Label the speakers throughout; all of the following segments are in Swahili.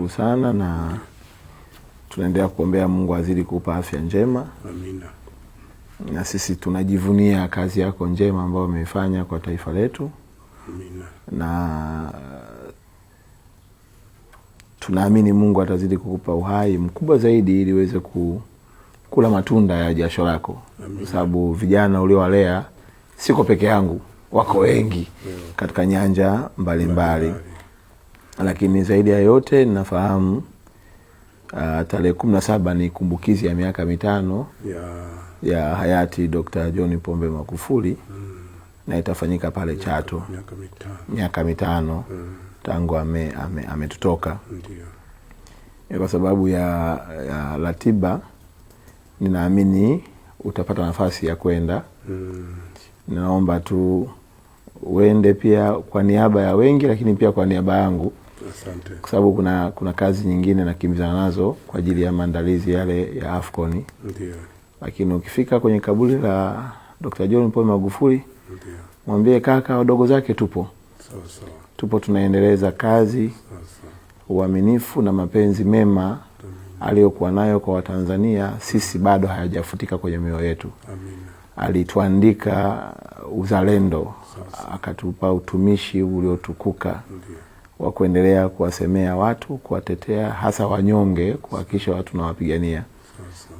Speaker 1: tunashukuru sana na tunaendelea kuombea Mungu azidi kukupa afya njema.
Speaker 2: Amina.
Speaker 1: Na sisi tunajivunia kazi yako njema ambayo umeifanya kwa taifa letu.
Speaker 2: Amina.
Speaker 1: Na tunaamini Mungu atazidi kukupa uhai mkubwa zaidi ili uweze kula matunda ya jasho lako. Kwa sababu vijana uliowalea siko peke yangu, wako wengi katika nyanja mbalimbali. Lakini zaidi ya yote ninafahamu tarehe 17 ni kumbukizi ya miaka 5 ya hayati Dr. John Pombe Magufuli. Na itafanyika pale Chato. Miaka 5 tangu ametutoka. Ndio. Kwa sababu ya ratiba ninaamini utapata nafasi ya kwenda. Ninaomba tu uende pia kwa niaba ya wengi, lakini pia kwa niaba yangu.
Speaker 2: Asante.
Speaker 1: Kwa sababu kuna kazi nyingine nakimbizana nazo kwa ajili ya maandalizi yale ya AFCON.
Speaker 2: Ndio.
Speaker 1: Lakini ukifika kwenye kaburi la Dr. John Pombe Magufuli, ndio, mwambie kaka wadogo zake tupo.
Speaker 2: Sawa.
Speaker 1: Tupo tunaendeleza kazi. Uaminifu na mapenzi mema aliyokuwa nayo kwa Watanzania sisi bado hayajafutika kwenye mioyo yetu.
Speaker 2: Amina.
Speaker 1: Alituandika uzalendo, akatupa utumishi uliotukuka wa kuendelea kuwasemea watu, kuwatetea hasa wanyonge, kuhakikisha watu nawapigania.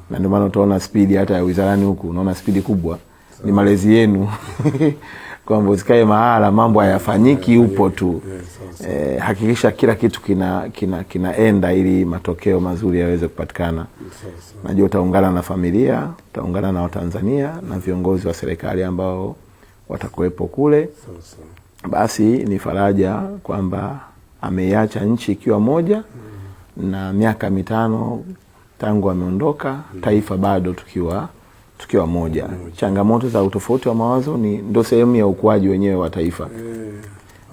Speaker 1: Na ndio maana utaona spidi hata ya wizarani huku, unaona spidi kubwa. Ni malezi yenu. Kwamba usikae mahala mambo hayafanyiki upo tu. Hakikisha kila kitu kinaenda ili matokeo mazuri yaweze kupatikana. Najua utaungana na familia, utaungana na Watanzania na viongozi wa serikali ambao watakuwepo kule. Basi ni faraja kwamba ameiacha nchi ikiwa moja na miaka 5 tangu ameondoka, taifa bado tukiwa moja. Changamoto za utofauti wa mawazo ndio sehemu ya ukuaji wenyewe wa taifa.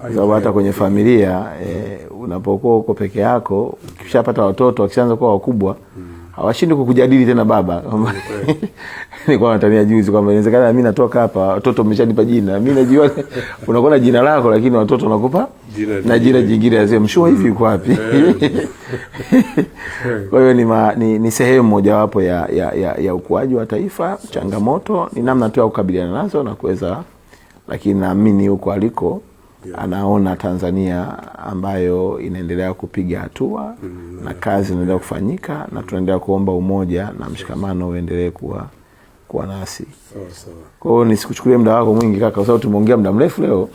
Speaker 1: Sababu hata kwenye familia unapokuwa uko peke yako, ukishapata watoto wakishaanza kuwa wakubwa, hawashindi kukujadili tena baba. Nilikuwa natania juzi kwamba inawezekana mimi natoka hapa watoto wameshanipa jina. Mimi najua unakuwa na jina lako lakini watoto wanakupa na jina jingine azio mshua hivi yuko wapi. Kwa hiyo ni sehemu mojawapo ya ukuaji wa taifa. Changamoto ni namna tu ya kukabiliana nazo na kuweza, lakini naamini huko aliko anaona Tanzania ambayo inaendelea kupiga hatua na kazi inaendelea kufanyika, na tunaendelea kuomba umoja na mshikamano uendelee kuwa nasi.
Speaker 2: Sawa.
Speaker 1: Kwa hiyo nisikuchukulie muda wako mwingi kaka, kwa sababu tumeongea muda mrefu leo.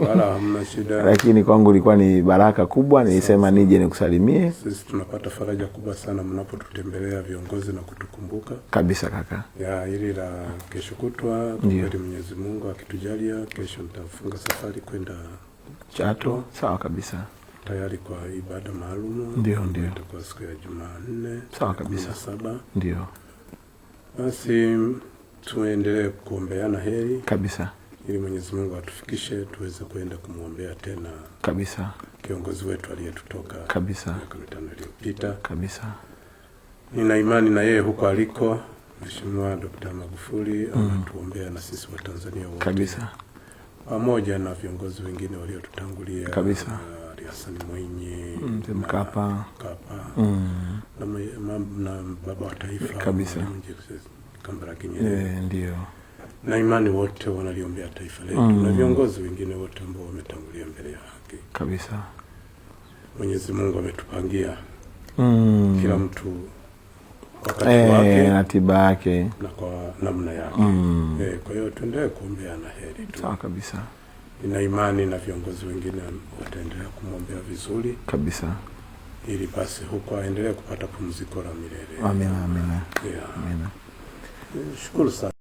Speaker 2: Wala hamna shida.
Speaker 1: Lakini kwangu ilikuwa ni baraka kubwa, nilisema nije nikusalimie.
Speaker 2: Sisi tunapata faraja kubwa sana mnapotutembelea viongozi na kutukumbuka.
Speaker 1: Kabisa kaka.
Speaker 2: Hili la kesho kutwa, kwa Mwenyezi Mungu akitujalia, kesho nitafunga safari kwenda
Speaker 1: Chato. Sawa kabisa.
Speaker 2: Tayari kwa ibada maalum.
Speaker 1: Ndio.
Speaker 2: Kwa siku ya Jumanne.
Speaker 1: Sawa kabisa.
Speaker 2: 7.
Speaker 1: Ndio.
Speaker 2: Basi tuendelee kuombeana heri
Speaker 1: kabisa,
Speaker 2: ili Mwenyezi Mungu atufikishe tuweze kwenda kumuombea tena
Speaker 1: kabisa
Speaker 2: kiongozi wetu aliyetutoka
Speaker 1: kabisa
Speaker 2: miaka 5 iliyopita
Speaker 1: kabisa.
Speaker 2: Nina imani na yeye huko aliko Mheshimiwa Dr. Magufuli anatuombea na sisi wa Tanzania wote
Speaker 1: kabisa,
Speaker 2: pamoja na viongozi wengine waliotutangulia
Speaker 1: kabisa,
Speaker 2: Hassan Mwinyi,
Speaker 1: Mkapa
Speaker 2: na baba wa taifa
Speaker 1: kabisa,
Speaker 2: Kambarage Nyerere.
Speaker 1: Ndio.
Speaker 2: Na imani wote wanaliombea taifa letu na viongozi wengine wote ambao wametangulia mbele ya haki.
Speaker 1: Kabisa.
Speaker 2: Mwenyezi Mungu ametupangia kila mtu wakati wake,
Speaker 1: ratiba yake
Speaker 2: na kwa namna yake. Kwa hiyo tuendelee kuombeana heri tu.
Speaker 1: Sawa kabisa.
Speaker 2: Nina imani na viongozi wengine wataendelea kumwombea vizuri
Speaker 1: kabisa,
Speaker 2: ili basi huko aendelee kupata pumziko la milele.
Speaker 1: Amina.
Speaker 2: Amina. Shukuru sana.